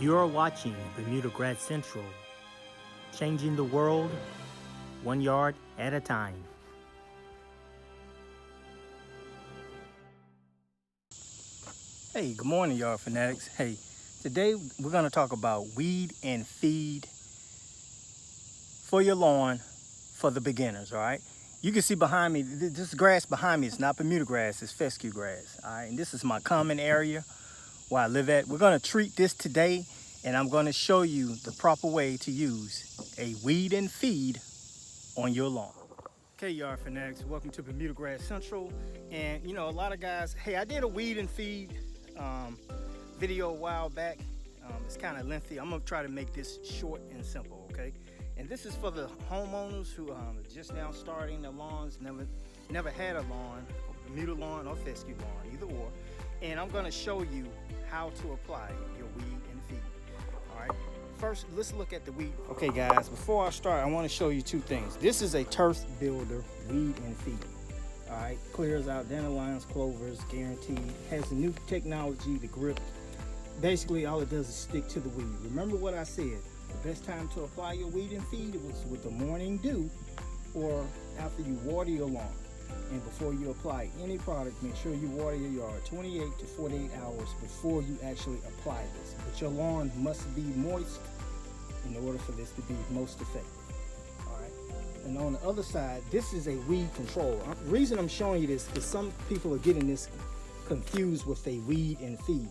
You're watching Bermuda Grad Central, changing the world 1 yard at a time. Hey, good morning, yard fanatics. Hey, today we're going to talk about weed and feed for your lawn for the beginners, all right? You can see behind me, this grass behind me is not Bermuda grass, it's fescue grass, all right? And this is my common area where I live at. We're going to treat this today, and I'm going to show you the proper way to use a weed and feed on your lawn. Okay, yard fanatics, welcome to Bermuda Grad Central. And you know, a lot of guys, hey, I did a weed and feed video a while back. It's kind of lengthy. I'm gonna try to make this short and simple, okay? And this is for the homeowners who are just now starting their lawns, never had a lawn, a Bermuda lawn or fescue lawn, either or. And I'm gonna show you how to apply your weed and feed. All right, first let's look at the weed. Okay guys, before I start, I want to show you two things. This is a turf builder weed and feed. All right, clears out dandelions, clovers, guaranteed. Has new technology, the grip. Basically all it does is stick to the weed. Remember what I said, the best time to apply your weed and feed was with the morning dew or after you water your lawn. And before you apply any product, make sure you water your yard 28 to 48 hours before you actually apply this. But your lawn must be moist in order for this to be most effective. All right. And on the other side, this is a weed control. The reason I'm showing you this is some people are getting this confused with a weed and feed.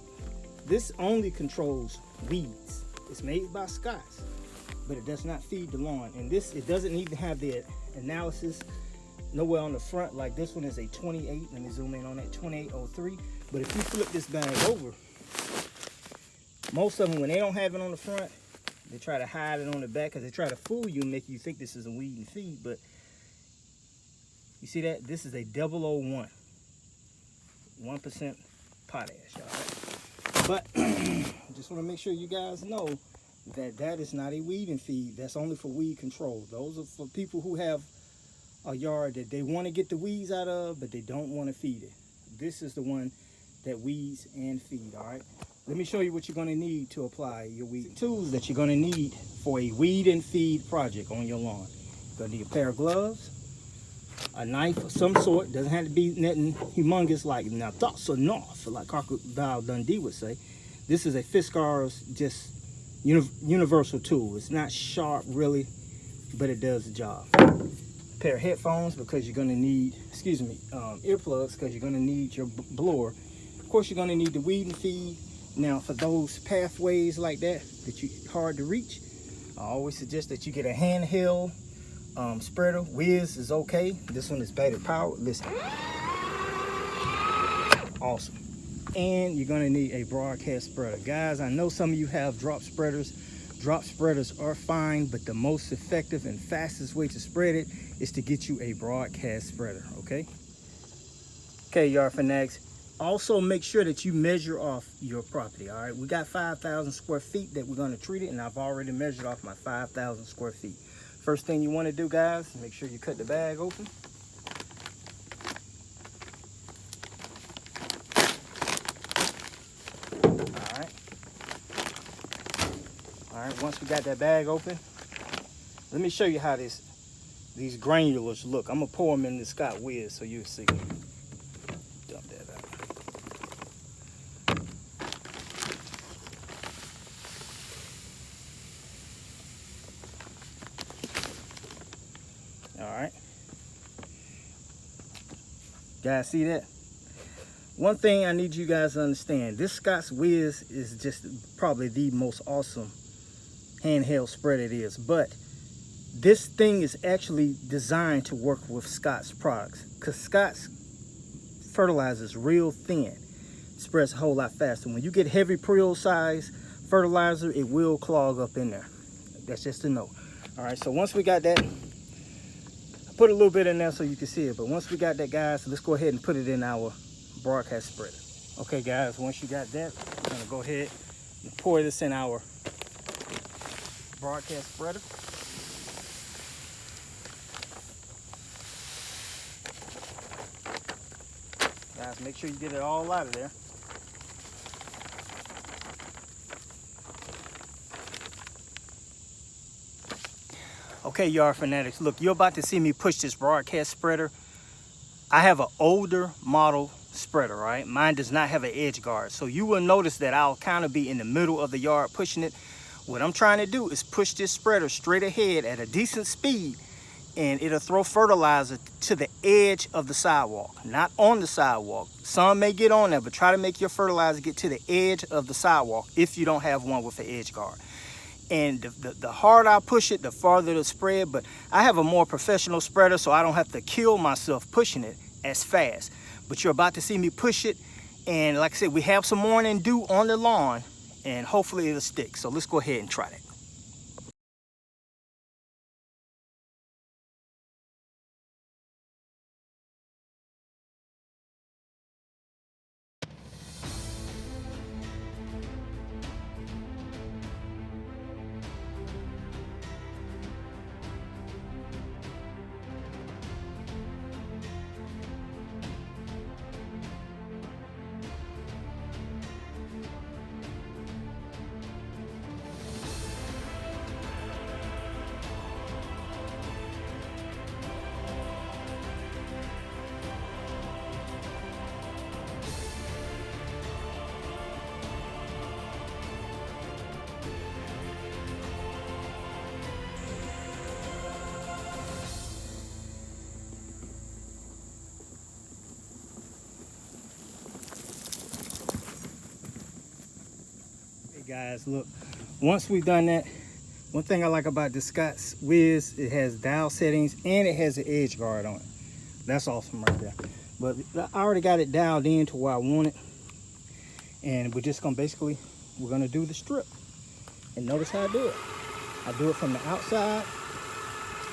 This only controls weeds. It's made by Scott's, but it does not feed the lawn. And this, it doesn't even have the analysis nowhere on the front. Like this one is a 28. Let me zoom in on that, 2803. But if you flip this bag over, most of them, when they don't have it on the front, they try to hide it on the back because they try to fool you and make you think this is a weed and feed. But you see that? This is a 001, 1% potash, all right? But I just want to make sure you guys know that that is not a weed and feed. That's only for weed control. Those are for people who have a yard that they want to get the weeds out of, but they don't want to feed it. This is the one that weeds and feed, all right? Let me show you what you're going to need to apply your weed. Tools that you're going to need for a weed and feed project on your lawn. You're going to need a pair of gloves, a knife of some sort. Doesn't have to be nothing humongous like now thoughts or north, like Crocodile Dundee would say. This is a Fiskars just universal tool. It's not sharp really, but it does the job. Pair of headphones because you're going to need, earplugs because you're going to need your blower. Of course, you're going to need the weed and feed. Now, for those pathways like that you hard to reach, I always suggest that you get a handheld spreader. Wizz is okay. This one is battery powered. Listen, awesome. And you're going to need a broadcast spreader. Guys, I know some of you have drop spreaders. Drop spreaders are fine, but the most effective and fastest way to spread it is to get you a broadcast spreader, okay? Okay, yard fanatics. Also make sure that you measure off your property, all right? We got 5,000 square feet that we're gonna treat it, and I've already measured off my 5,000 square feet. First thing you wanna do, guys, make sure you cut the bag open. All right, once we got that bag open, let me show you how these granulars look. I'm gonna pour them in the Scott Wizz so you'll see. Dump that out. All right. Guys, see that? One thing I need you guys to understand, this Scott's Wizz is just probably the most awesome handheld spread it is, but this thing is actually designed to work with Scott's products because Scott's fertilizer is real thin, spreads a whole lot faster. When you get heavy Prio size fertilizer, it will clog up in there. That's just a note. All right, so once we got that, I put a little bit in there so you can see it, but once we got that, guys, let's go ahead and put it in our broadcast spreader. Okay guys, once you got that, we're gonna go ahead and pour this in our broadcast spreader. Guys, make sure you get it all out of there. Okay, yard fanatics, look, you're about to see me push this broadcast spreader. I have an older model spreader, right? Mine does not have an edge guard. So you will notice that I'll kind of be in the middle of the yard pushing it. What I'm trying to do is push this spreader straight ahead at a decent speed, and it'll throw fertilizer to the edge of the sidewalk, not on the sidewalk. Some may get on there, but try to make your fertilizer get to the edge of the sidewalk if you don't have one with an edge guard. And the harder I push it, the farther it'll spread. But I have a more professional spreader, so I don't have to kill myself pushing it as fast. But you're about to see me push it. And like I said, we have some morning dew on the lawn, and hopefully it'll stick. So let's go ahead and try that. Guys, look, once we've done that, one thing I like about the Scott's Wizz, it has dhow settings and it has an edge guard on it. That's awesome right there. But I already got it dialed in to where I want it, and we're just gonna we're gonna do the strip. And notice how I do it. I do it from the outside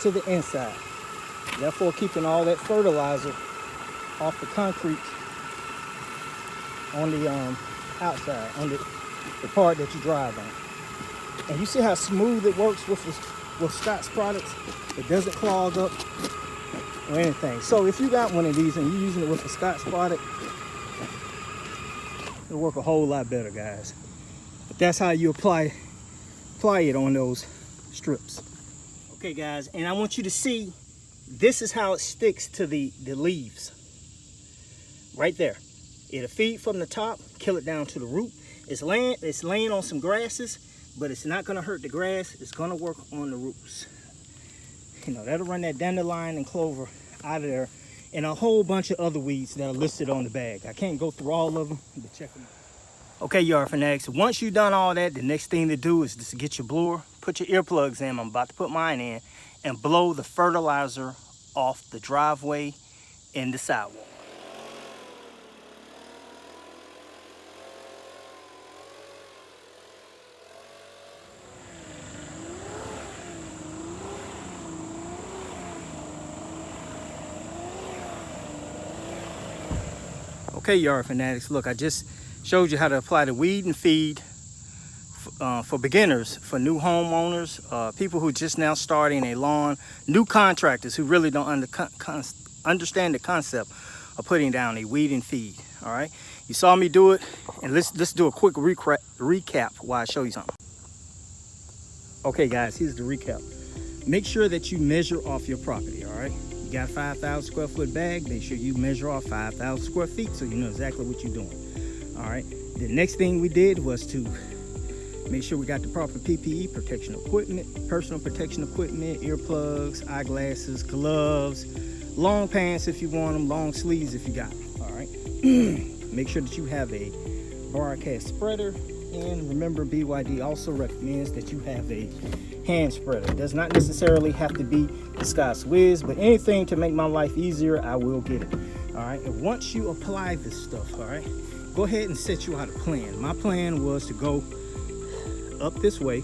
to the inside, therefore keeping all that fertilizer off the concrete on the outside, on the part that you drive on. And you see how smooth it works with Scott's products? It doesn't clog up or anything. So if you got one of these and you're using it with a Scott's product, it'll work a whole lot better, guys. But that's how you apply it on those strips. Okay, guys, and I want you to see, this is how it sticks to the leaves. Right there. It'll feed from the top, kill it down to the root. It's laying on some grasses, but it's not gonna hurt the grass. It's gonna work on the roots. You know, that'll run that dandelion and clover out of there, and a whole bunch of other weeds that are listed on the bag. I can't go through all of them, but check them out. Okay, yard fanatics, once you've done all that, the next thing to do is just to get your blower, put your earplugs in, I'm about to put mine in, and blow the fertilizer off the driveway and the sidewalk. Okay, yard fanatics, look, I just showed you how to apply the weed and feed for beginners, for new homeowners, people who just now starting a lawn, new contractors who really don't understand the concept of putting down a weed and feed. All right, you saw me do it, and let's do a quick recap while I show you something. Okay, guys, here's the recap. Make sure that you measure off your property. All right. You got a 5,000 square foot bag, make sure you measure off 5,000 square feet so you know exactly what you're doing. All right, the next thing we did was to make sure we got the proper PPE, protection equipment, personal protection equipment, earplugs, eyeglasses, gloves, long pants if you want them, long sleeves if you got them. All right, make sure that you have a broadcast spreader, and remember, BYD also recommends that you have a hand spreader. It does not necessarily have to be the Scott's Wizz, but anything to make my life easier, I will get it. All right, and once you apply this stuff, all right, go ahead and set you out a plan. My plan was to go up this way,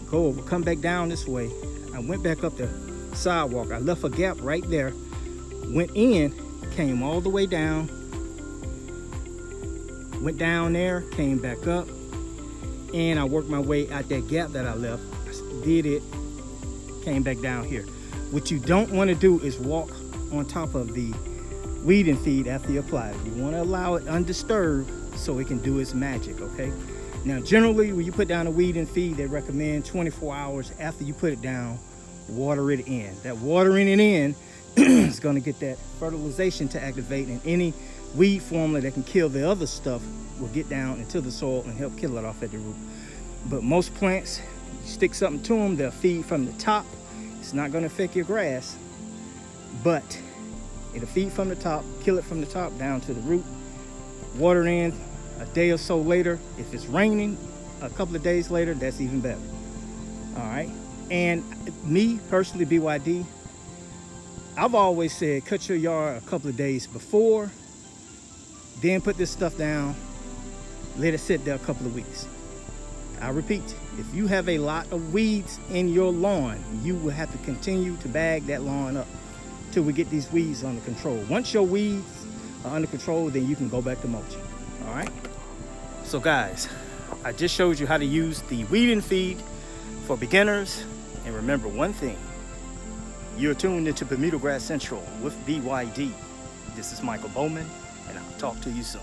go over, come back down this way. I went back up the sidewalk. I left a gap right there, went in, came all the way down, went down there, came back up, and I worked my way out that gap that I left. I did it, came back down here. What you don't want to do is walk on top of the weed and feed after you apply it. You want to allow it undisturbed so it can do its magic, okay? Now, generally, when you put down a weed and feed, they recommend 24 hours after you put it down water it in. That watering it in is going to get that fertilization to activate, and any weed formula that can kill the other stuff will get down into the soil and help kill it off at the root. But most plants, you stick something to them, they'll feed from the top. It's not going to affect your grass, but it'll feed from the top, kill it from the top down to the root. Water in a day or so later. If it's raining a couple of days later, that's even better. All right. And me personally, BYD, I've always said cut your yard a couple of days before, then put this stuff down, let it sit there a couple of weeks. I repeat, if you have a lot of weeds in your lawn, you will have to continue to bag that lawn up till we get these weeds under control. Once your weeds are under control, then you can go back to mulching. All right. So guys, I just showed you how to use the weed and feed for beginners. And remember one thing, you're tuned into Bermuda Grass Central with BYD. This is Michael Bowman, and I'll talk to you soon.